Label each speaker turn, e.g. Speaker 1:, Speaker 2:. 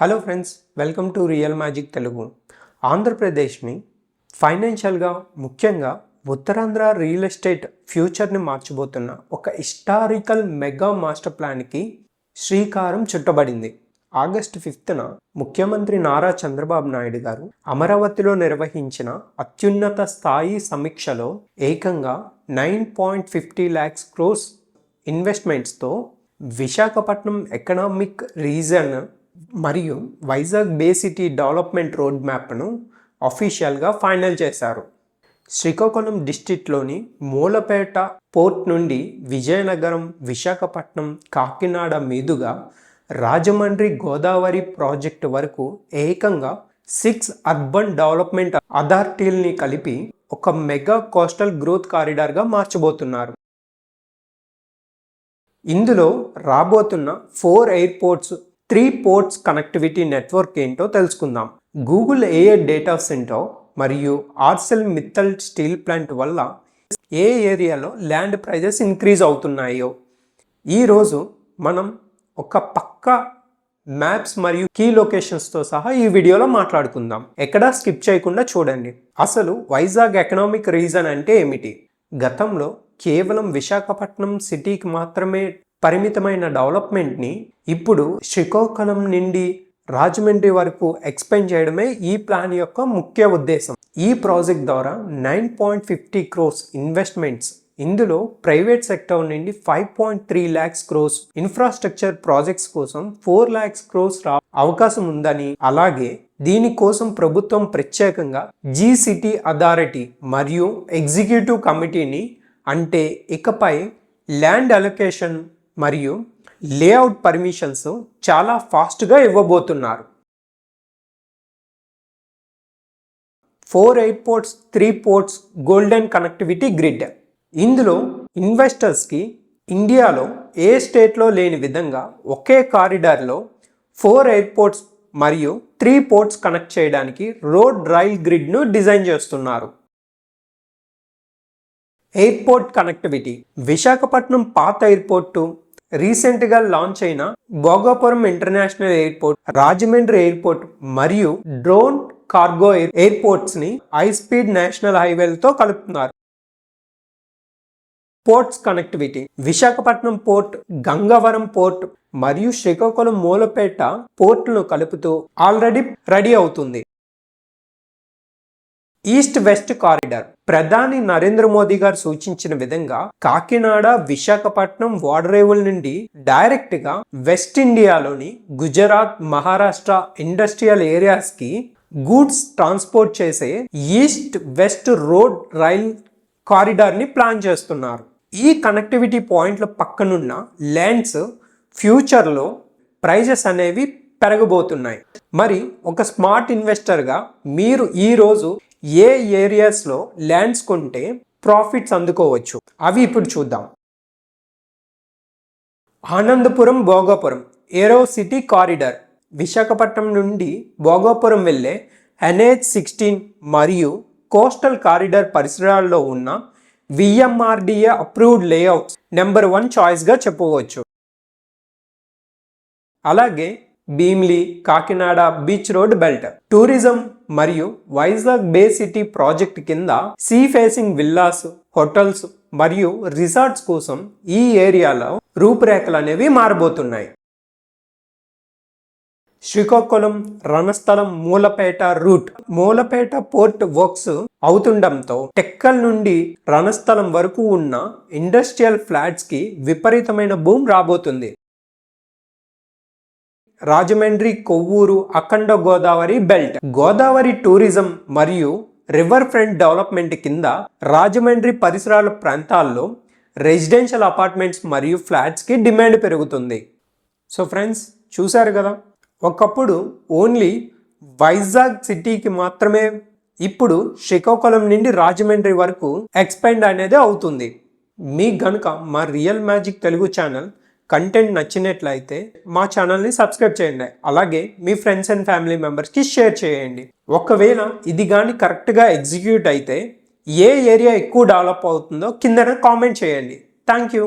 Speaker 1: Hello friends, welcome to real magic Telugu. ఆంధ్రప్రదేశ్ని ఫైనాన్షియల్గా ముఖ్యంగా ఉత్తరాంధ్ర రియల్ ఎస్టేట్ ఫ్యూచర్ని మార్చబోతున్న ఒక హిస్టారికల్ మెగా మాస్టర్ ప్లాన్కి శ్రీకారం చుట్టబడింది. ఆగస్టు 5న ముఖ్యమంత్రి నారా చంద్రబాబు నాయుడు గారు అమరావతిలో నిర్వహించిన అత్యున్నత స్థాయి సమీక్షలో ఏకంగా 9.50 lakhs crores ఇన్వెస్ట్మెంట్స్తో విశాఖపట్నం ఎకనామిక్ రీజన్ మరియు Vizag bay city development road మ్యాప్ను అఫీషియల్గా ఫైనల్ చేశారు. శ్రీకాకుళం డిస్ట్రిక్ట్లోని మూలపేట పోర్ట్ నుండి విజయనగరం, విశాఖపట్నం, కాకినాడ మీదుగా రాజమండ్రి గోదావరి ప్రాజెక్టు వరకు ఏకంగా 6 అర్బన్ డెవలప్మెంట్ అథారిటీల్ని కలిపి ఒక మెగా కోస్టల్ గ్రోత్ కారిడార్గా మార్చబోతున్నారు. ఇందులో రాబోతున్న 4 ఎయిర్పోర్ట్స్, 3 పోర్ట్స్ కనెక్టివిటీ నెట్వర్క్ ఏంటో తెలుసుకుందాం. గూగుల్ AI డేటా సెంటర్ మరియు ఆర్సెల్ మిత్తల్ స్టీల్ ప్లాంట్ వల్ల ఏ ఏరియాలో ల్యాండ్ ప్రైజెస్ ఇంక్రీజ్ అవుతున్నాయో ఈరోజు మనం ఒక పక్కా మ్యాప్స్ మరియు కీ లొకేషన్స్తో సహా ఈ వీడియోలో మాట్లాడుకుందాం. ఎక్కడా స్కిప్ చేయకుండా చూడండి. అసలు వైజాగ్ ఎకనామిక్ రీజన్ అంటే ఏమిటి? గతంలో కేవలం విశాఖపట్నం సిటీకి మాత్రమే పరిమితమైన డెవలప్మెంట్ని ఇప్పుడు శ్రీకాకుళం నుండి రాజమండ్రి వరకు ఎక్స్పెండ్ చేయడమే ఈ ప్లాన్ యొక్క ముఖ్య ఉద్దేశం. ఈ ప్రాజెక్ట్ ద్వారా 9.50 crores ఇన్వెస్ట్మెంట్స్, ఇందులో ప్రైవేట్ సెక్టర్ నుండి 5.3 lakhs crores, ఇన్ఫ్రాస్ట్రక్చర్ ప్రాజెక్ట్స్ కోసం 4 lakhs crores అవకాశం ఉందని, అలాగే దీనికోసం ప్రభుత్వం ప్రత్యేకంగా GCT అథారిటీ మరియు ఎగ్జిక్యూటివ్ కమిటీని, అంటే ఇకపై ల్యాండ్ అలొకేషన్ మరియు లేఅవుట్ పర్మిషన్స్ చాలా ఫాస్ట్గా ఇవ్వబోతున్నారు. 4 airports, 3 ports, golden connectivity grid. ఇందులో ఇన్వెస్టర్స్కి ఇండియాలో ఏ స్టేట్లో లేని విధంగా ఒకే కారిడార్లో 4 ఎయిర్పోర్ట్స్ మరియు 3 పోర్ట్స్ కనెక్ట్ చేయడానికి రోడ్ రైల్ గ్రిడ్ను డిజైన్ చేస్తున్నారు. Airport connectivity. విశాఖపట్నం పాత ఎయిర్పోర్టు, రీసెంట్గా లాంచ్ అయిన Bhogapuram international airport, Rajahmundry airport మరియు డ్రోన్ కార్గో ఎయిర్పోర్ట్స్ని హై స్పీడ్ నేషనల్ హైవేలతో కలుపుతున్నారు. Ports connectivity. Visakhapatnam port, Gangavaram port మరియు శ్రీకాకుళం మూలపేట పోర్టులను కలుపుతూ ఆల్రెడీ రెడీ అవుతుంది. East west corridor. ప్రధాని నరేంద్ర మోదీ గారు సూచించిన విధంగా కాకినాడ, విశాఖపట్నం ఓడరేవుల నుండి డైరెక్ట్గా వెస్ట్ ఇండియాలోని గుజరాత్, మహారాష్ట్ర ఇండస్ట్రియల్ ఏరియాస్కి గూడ్స్ ట్రాన్స్పోర్ట్ చేసే ఈస్ట్ వెస్ట్ రోడ్ రైల్ కారిడార్ని ప్లాన్ చేస్తున్నారు. ఈ కనెక్టివిటీ పాయింట్ల పక్కనున్న ల్యాండ్స్ ఫ్యూచర్లో ప్రైజెస్ అనేవి పెరగబోతున్నాయి. మరి ఒక స్మార్ట్ ఇన్వెస్టర్గా మీరు ఈరోజు ఏ ఏరియాస్లో ల్యాండ్స్ కొంటే ప్రాఫిట్స్ అందుకోవచ్చు, అవి ఇప్పుడు చూద్దాం. ఆనందపురం భోగాపురం ఏరో సిటీ కారిడార్. విశాఖపట్నం నుండి భోగాపురం వెళ్ళే NH-16 మరియు కోస్టల్ కారిడార్ పరిసరాల్లో ఉన్న VMRDA అప్రూవ్డ్ లేఅవుట్స్ నెంబర్ 1 చాయిస్గా చెప్పవచ్చు. అలాగే Bheemli, Kakinada beach road belt. Tourism మరియు వైజాగ్ బే సిటీ ప్రాజెక్ట్ కింద సీ ఫేసింగ్ విల్లాస్, హోటల్స్ మరియు రిసార్ట్స్ కోసం ఈ ఏరియాలో రూపురేఖలు అనేవి మారబోతున్నాయి. Srikakulam, Ranasthalam, Mulapeta route. Mulapeta port works అవుతుండటంతో టెక్కల్ నుండి రణస్థలం వరకు ఉన్న ఇండస్ట్రియల్ ఫ్లాట్స్కి విపరీతమైన బూమ్ రాబోతుంది. రాజమండ్రి, కొవ్వూరు, అఖండ గోదావరి బెల్ట్. గోదావరి టూరిజం మరియు రివర్ ఫ్రంట్ డెవలప్మెంట్ కింద రాజమండ్రి పరిసరాల ప్రాంతాల్లో రెసిడెన్షియల్ అపార్ట్మెంట్స్ మరియు ఫ్లాట్స్కి డిమాండ్ పెరుగుతుంది. సో ఫ్రెండ్స్, చూశారు కదా, ఒకప్పుడు ఓన్లీ వైజాగ్ సిటీకి మాత్రమే ఇప్పుడు శ్రీకాకుళం నుండి రాజమండ్రి వరకు ఎక్స్పాండ్ అనేది అవుతుంది. మీకు గనుక మా real magic Telugu channel content నచ్చినట్లయితే మా ఛానల్ని సబ్స్క్రైబ్ చేయండి. అలాగే మీ ఫ్రెండ్స్ అండ్ ఫ్యామిలీ మెంబర్స్కి షేర్ చేయండి. ఒకవేళ ఇది కానీ కరెక్ట్గా ఎగ్జిక్యూట్ అయితే ఏ ఏరియా ఎక్కువ డెవలప్ అవుతుందో కిందన కామెంట్ చేయండి. Thank you.